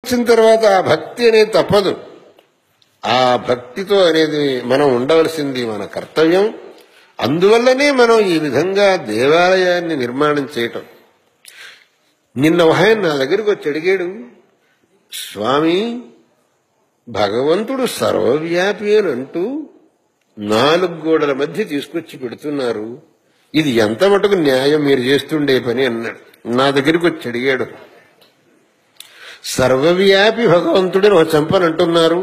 వచ్చిన తర్వాత ఆ భక్తి అనేది తప్పదు. ఆ భక్తితో అనేది మనం ఉండవలసింది మన కర్తవ్యం. అందువల్లనే మనం ఈ విధంగా దేవాలయాన్ని నిర్మాణం చేయటం. నిన్న ఆయన నా దగ్గరికి వచ్చి అడిగాడు, స్వామి భగవంతుడు సర్వవ్యాపి అని అంటూ 4 గోడల మధ్య తీసుకొచ్చి పెడుతున్నారు, ఇది ఎంత మటుకు న్యాయం మీరు చేస్తుండే పని అన్నాడు. నా దగ్గరికి వచ్చి అడిగాడు, సర్వవ్యాపి భగవంతుడని ఒక చంపని అంటున్నారు,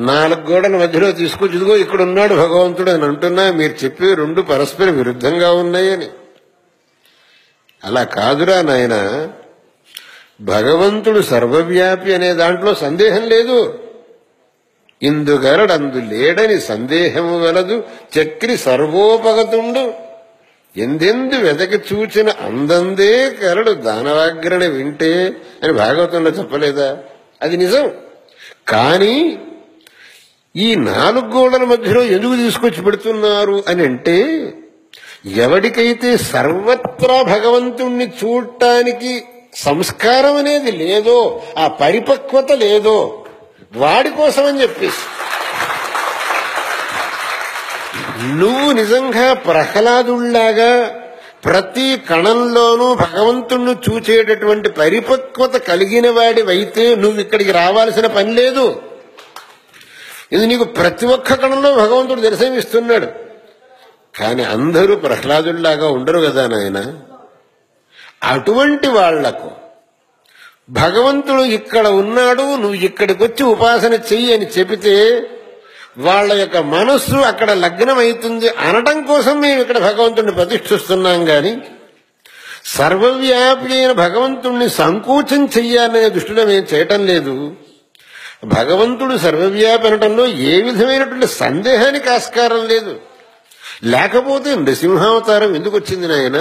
4 గోడల మధ్యలో తీసుకొచ్చి ఇదిగో ఇక్కడ ఉన్నాడు భగవంతుడు అని అంటున్నా, మీరు చెప్పే 2 పరస్పర విరుద్ధంగా ఉన్నాయని. అలా కాదురా నాయన, భగవంతుడు సర్వవ్యాపి అనే దాంట్లో సందేహం లేదు. ఇందుగరడందు లేడని సందేహము వలదు, చక్రి సర్వోపగతుండు ఎందెందు వెదకి చూచిన అందందే కరడు దానవాగ్రణ వింటే అని భాగవతంలో చెప్పలేదా? అది నిజం. కానీ ఈ 4 గోడల మధ్యలో ఎందుకు తీసుకొచ్చి పెడుతున్నారు అని అంటే, ఎవడికైతే సర్వత్రా భగవంతుణ్ణి చూడటానికి సంస్కారం అనేది లేదో, ఆ పరిపక్వత లేదో, వాడి కోసమని చెప్పేసి. నువ్వు నిజంగా ప్రహ్లాదుల్లాగా ప్రతి కణంలోనూ భగవంతుణ్ణి చూచేటటువంటి పరిపక్వత కలిగిన వాడివైతే నువ్వు ఇక్కడికి రావాల్సిన పని లేదు. ఇది నీకు ప్రతి ఒక్క కణంలో భగవంతుడు దర్శనమిస్తున్నాడు. కానీ అందరూ ప్రహ్లాదుల్లాగా ఉండరు కదా నాయన. అటువంటి వాళ్లకు భగవంతుడు ఇక్కడ ఉన్నాడు, నువ్వు ఇక్కడికి వచ్చి ఉపాసన చెయ్యి అని చెబితే వాళ్ళ యొక్క మనస్సు అక్కడ లగ్నమవుతుంది అనటం కోసం మేము ఇక్కడ భగవంతుడిని ప్రతిష్ఠిస్తున్నాం. గాని సర్వవ్యాపి అయిన భగవంతుణ్ణి సంకోచం చెయ్యాలనే దృష్టిలో మేము చేయటం లేదు. భగవంతుడు సర్వవ్యాపి అనటంలో ఏ విధమైనటువంటి సందేహానికి ఆస్కారం లేదు. లేకపోతే నృసింహావతారం ఎందుకు వచ్చింది నాయన?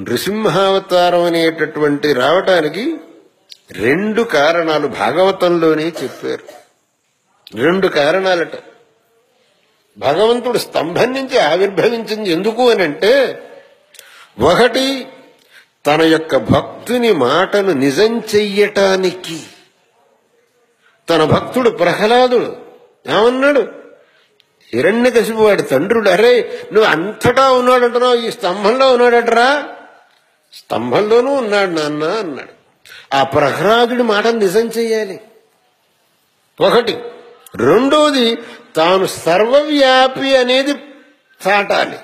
నృసింహావతారం అనేటటువంటి రావటానికి 2 కారణాలు భాగవతంలోనే చెప్పారు. 2 కారణాలట. భగవంతుడు స్తంభం నుంచి ఆవిర్భవించింది ఎందుకు అని అంటే, ఒకటి తన యొక్క భక్తుని మాటను నిజం చెయ్యటానికి. తన భక్తుడు ప్రహ్లాదుడు ఏమన్నాడు? హిరణ్యకశిపు వాడి తండ్రుడు, అరే నువ్వు అంతటా ఉన్నాడంటున్నావు, ఈ స్తంభంలో ఉన్నాడటరా? స్తంభంలోనూ ఉన్నాడు నాన్న అన్నాడు. ఆ ప్రహ్లాదుడి మాటను నిజం చెయ్యాలి ఒకటి. రెండోది తాను సర్వవ్యాపి అనేది చాటాలి.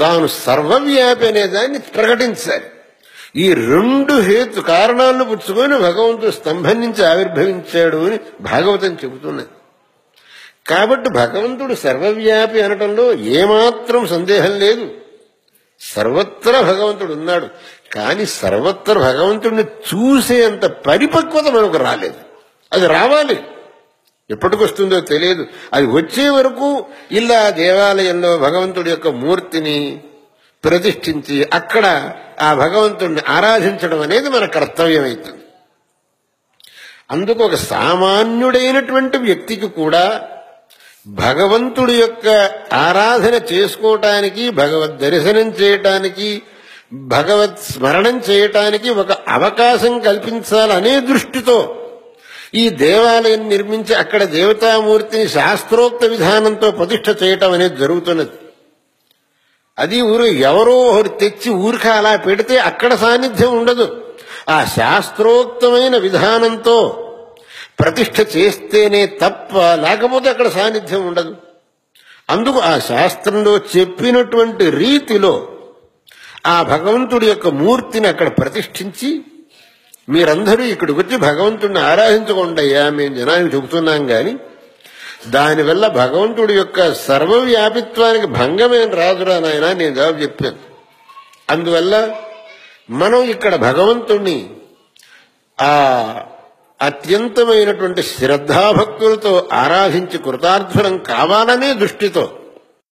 తాను సర్వవ్యాపి అనే దాన్ని ప్రకటించాలి. ఈ 2 కారణాలను పుచ్చుకొని భగవంతుడు స్తంభం నుంచి ఆవిర్భవించాడు అని భాగవతం చెబుతున్నది. కాబట్టి భగవంతుడు సర్వవ్యాపి అనటంలో ఏమాత్రం సందేహం లేదు. సర్వత్రా భగవంతుడు ఉన్నాడు. కానీ సర్వత్ర భగవంతుడిని చూసేంత పరిపక్వత మనకు రాలేదు. అది రావాలి. ఎప్పటికొస్తుందో తెలియదు. అది వచ్చే వరకు ఇలా దేవాలయంలో భగవంతుడి యొక్క మూర్తిని ప్రతిష్ఠించి అక్కడ ఆ భగవంతుడిని ఆరాధించడం అనేది మన కర్తవ్యం అవుతుంది. అందుకు ఒక సామాన్యుడైనటువంటి వ్యక్తికి కూడా భగవంతుడి యొక్క ఆరాధన చేసుకోవటానికి, భగవద్ దర్శనం చేయటానికి, భగవత్ స్మరణం చేయటానికి ఒక అవకాశం కల్పించాలనే దృష్టితో ఈ దేవాలయం నిర్మించి అక్కడ దేవతామూర్తిని శాస్త్రోక్త విధానంతో ప్రతిష్ఠ చేయటం అనేది జరుగుతున్నది. అది ఎవరో తెచ్చి ఊరిక అలా పెడితే అక్కడ సాన్నిధ్యం ఉండదు. ఆ శాస్త్రోక్తమైన విధానంతో ప్రతిష్ఠ చేస్తేనే తప్ప లేకపోతే అక్కడ సాన్నిధ్యం ఉండదు. అందుకు ఆ శాస్త్రంలో చెప్పినటువంటి రీతిలో ఆ భగవంతుడి యొక్క మూర్తిని అక్కడ ప్రతిష్ఠించి, మీరందరూ ఇక్కడికి వచ్చి భగవంతుడిని ఆరాధించకుండాయ్యా మేము జనానికి చెబుతున్నాం. కానీ దానివల్ల భగవంతుడి యొక్క సర్వవ్యాపిత్వానికి భంగమేం రాదురా నాయన నేను జవాబు చెప్పాను. అందువల్ల మనం ఇక్కడ భగవంతుణ్ణి ఆ అత్యంతమైనటువంటి శ్రద్ధాభక్తులతో ఆరాధించి కృతార్థులం కావాలనే దృష్టితో